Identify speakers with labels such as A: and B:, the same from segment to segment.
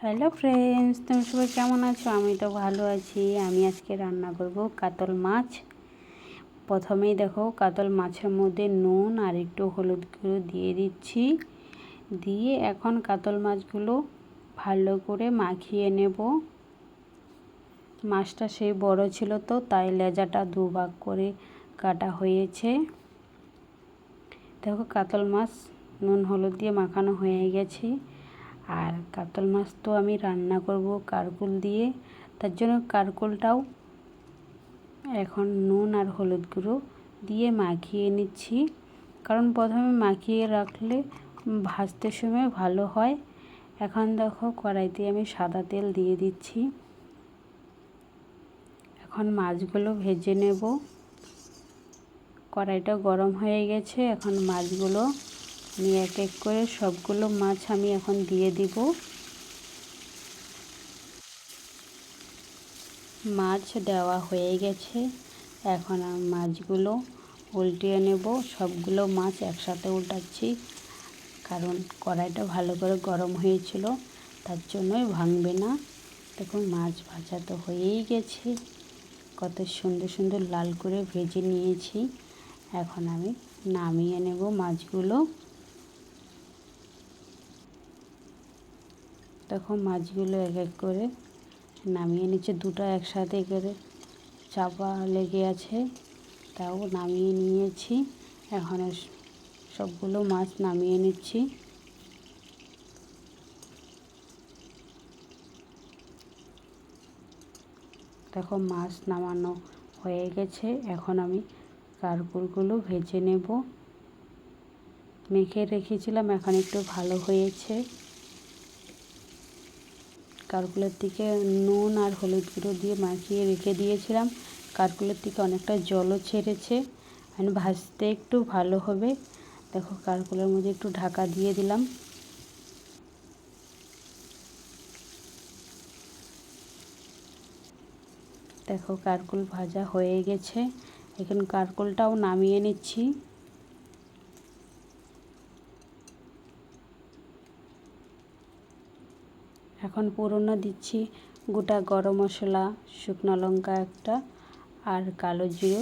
A: Hello friends, তুমি সবাই কেমন আছো? আমি তো ভালো আছি। আমি আজকে রান্না করব কাতল মাছ। প্রথমেই দেখো, কাতল মাছের মধ্যে নুন আর একটু হলুদ গুঁড়ো দিয়ে দিচ্ছি। দিয়ে এখন কাতল মাছগুলো ভালো করে মাখিয়ে নেব। মাছটা সেই বড় ছিল তো, তাই লেজাটা দুভাগ করে কাটা হয়েছে। দেখো, কাতল মাছ নুন হলুদ দিয়ে মাখানো হয়ে গেছে। আর কাতল মাছ তো আমি রান্না করব কারকুল দিয়ে, তার জন্য কারকুলটাও এখন নুন আর হলুদ গুঁড়ো দিয়ে মাখিয়ে নিচ্ছি। কারণ প্রথমে মাখিয়ে রাখলে ভাজতে সময় ভালো হয়। এখন দেখো, কড়াইতে আমি সাদা তেল দিয়ে দিচ্ছি। এখন মাছগুলো ভেজে নেব। কড়াইটা গরম হয়ে গেছে। এখন মাছগুলো আমি এক এক করে সবগুলো মাছ আমি এখন দিয়ে দিব। মাছ দেওয়া হয়ে গেছে। এখন আমি মাছগুলো উল্টিয়ে নেব। সবগুলো মাছ একসাথে উল্টাচ্ছি, কারণ কড়াইটা ভালো করে গরম হয়েছিল, তার জন্যই ভাঙবে না। দেখুন, মাছ ভাজা তো হয়েই গেছে। কত সুন্দর সুন্দর লাল করে ভেজে নিয়েছি। এখন আমি নামিয়ে নেব মাছগুলো। দেখো, মাছগুলো এক এক করে নামিয়ে নিচ্ছে। দুটো একসাথে করে চাপা লেগে আছে, তাও নামিয়ে নিয়েছি। এখন সবগুলো মাছ নামিয়ে নিচ্ছি। দেখো, মাছ নামানো হয়ে গেছে। এখন আমি কারকুলগুলো ভেজে নেব। মেখে রেখেছিলাম, এখন একটু ভালো হয়েছে। কারকুলের থেকে নুন আর হলুদ গুঁড়ো দিয়ে মাখিয়ে রেখে দিয়েছিলাম। কারকুলের থেকে অনেকটা জলও ছেড়েছে, মানে ভাজতে একটু ভালো হবে। দেখো, কারকুলের মধ্যে একটু ঢাকা দিয়ে দিলাম। দেখো, কারকুল ভাজা হয়ে গেছে। এখন কারকুলটাও নামিয়ে নিচ্ছি। এখন ফোড়নে দিচ্ছি গোটা গরম মশলা, শুকনো লঙ্কা একটা আর কালো জিরে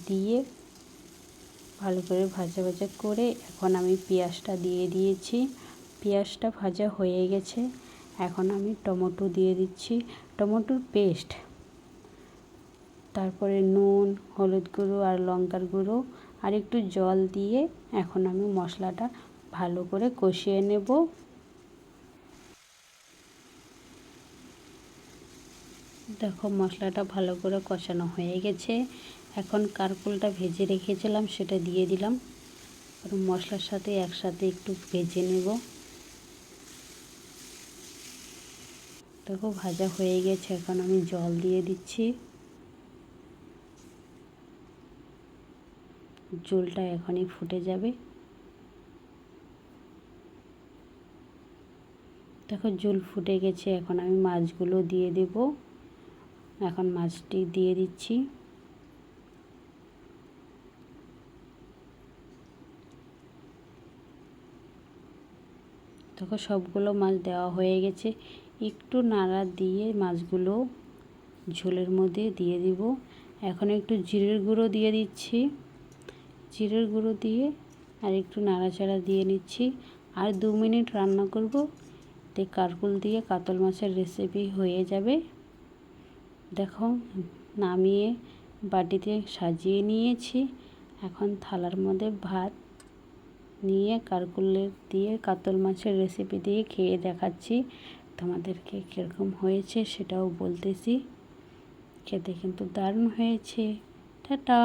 A: দিয়ে ভালো করে ভাজা ভাজা করে এখন আমি পেঁয়াজটা দিয়ে দিয়েছি। পেঁয়াজটা ভাজা হয়ে গেছে। এখন আমি টমেটো দিয়ে দিচ্ছি, টমেটোর পেস্ট। তারপরে নুন, হলুদ গুঁড়ো আর লঙ্কার গুঁড়ো আর একটু জল দিয়ে এখন আমি মশলাটা ভালো করে কষিয়ে নেব। দেখো, মশলাটা ভালো করে কষানো হয়ে গেছে। এখন কারকুলটা ভেজে রেখেছিলাম, সেটা দিয়ে দিলাম। আর মশলার সাথে একসাথে একটু ভেজে নেব। দেখো, ভাজা হয়ে গেছে। এখন আমি জল দিয়ে দিচ্ছি। ঝোলটা এখনই ফুটে যাবে। দেখো, ঝোল ফুটে গেছে। এখন আমি মাছগুলো দিয়ে দেব। এখন মাছটি দিয়ে দিচ্ছি। দেখো, সবগুলো মাছ দেওয়া হয়ে গেছে। একটু নাড়া দিয়ে মাছগুলো ঝোলের মধ্যে দিয়ে দিব। এখন একটু জিরের গুঁড়ো দিয়ে দিচ্ছি। জিরের গুঁড়ো দিয়ে আর একটু নাড়াচাড়া দিয়ে নিচ্ছি। আর 2 মিনিট রান্না করব, তে কারকুল দিয়ে কাতল মাছের রেসিপি হয়ে যাবে। দেখো, নামিয়ে বাটিতে সাজিয়ে নিয়েছি। এখন থালার মধ্যে ভাত নিয়ে কারকুলের দিয়ে কাতল মাছের রেসিপি দিয়ে খেয়ে দেখাচ্ছি। তোমাদেরকে কীরকম হয়েছে সেটাও বলতেছি। খেতে কিন্তু দারুণ হয়েছে। টাটা।